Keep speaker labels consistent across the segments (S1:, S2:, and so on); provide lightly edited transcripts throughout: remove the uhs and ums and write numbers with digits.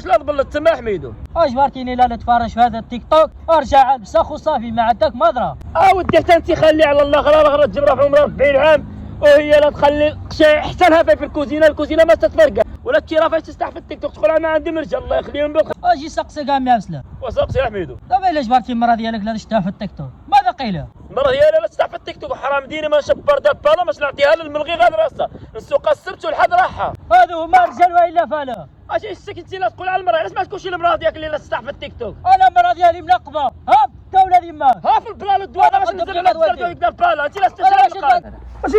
S1: واش لا تبلط تما حميدو؟
S2: اجبرتيني لا نتفرج في هذا التيك توك، ارجع البسخ وصافي ما عندك مضرة.
S1: ودي حتى انت خلي على الله غير تجبرها في عمرها 40 عام وهي لا تخلي حتى لها في الكوزينه ما تتفرقع ولا تشيرها فاش تستح في التيك توك تقول انا عندي مرجع الله يخليهم بالخير.
S2: اجي سقسي كاع يا مسلم.
S1: وسقسي يا حميدو.
S2: دابا الا جبرتي المرة ديالك لا نشتها في التيك توك ماذا قيل؟
S1: المرة ديالها لا تستح في التيك توك وحرام ديني ما نشبر دابا باش نعطيها للملغي غير راسها نسوقها السبت والحد راحها.
S2: هادو هما رجال والا فلا.
S1: اجي السكت لا تقول على المرأة علاش ما تكونش المرأة ديالك اللي لا تستح في التيك توك؟
S2: انا المرة ديالي منقبة ها الدولة ديما
S1: ها في البلان الدوانة باش ننزل لك يقدر بالا انت لا تستشعر
S3: ماشي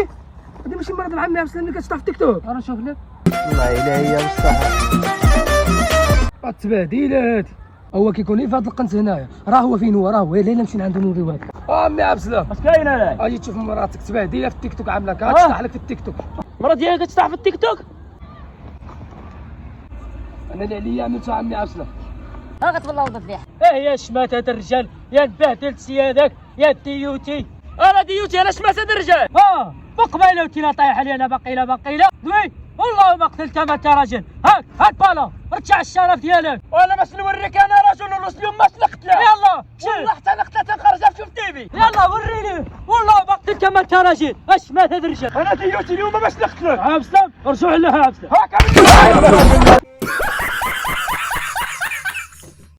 S3: هادي ماشي مرض مع عمي عبد السلام اللي كتشطح في تيك توك.
S2: انا نشوف لك
S3: والله الا هي بصح التبهديلات. هو كيكون في هاد القنت هنايا راه هو فين هو ليلة نمشي لعندو نوريوه لك. عمي عبد السلام
S1: اش كاين انا؟
S3: اجي تشوف مراتك تبهديله في التيك توك عامله كتشطح لك في التيك توك.
S1: المرأة ديالك كتشطح في التيك توك؟
S3: انا اللي عليا عملتو عمي عبد السلام.
S4: ها غتولى وضح
S2: يا شمات هاد الرجال يا نبهدلت سيادك يا ديوتي.
S1: انا ديوتي انا شمات هاد الرجال.
S2: بقبيله وتينا طايحه لي انا بقيله دوي والله ما قتلت ما انت راجل. هاك بالا رجع الشرف ديالك.
S1: وانا باش نوريك انا رجل المسلم ما سلقتله.
S2: يلا
S1: والله حتى نقتلها تنخرجها في تيفي.
S2: يلا وريني والله ما قتلت ما انت راجل. اش مات هاد الرجال؟
S1: انا ديوتي اليوم باش نقتلك.
S2: عبد السلام ارجعوا لها عبد السلام.
S1: هاك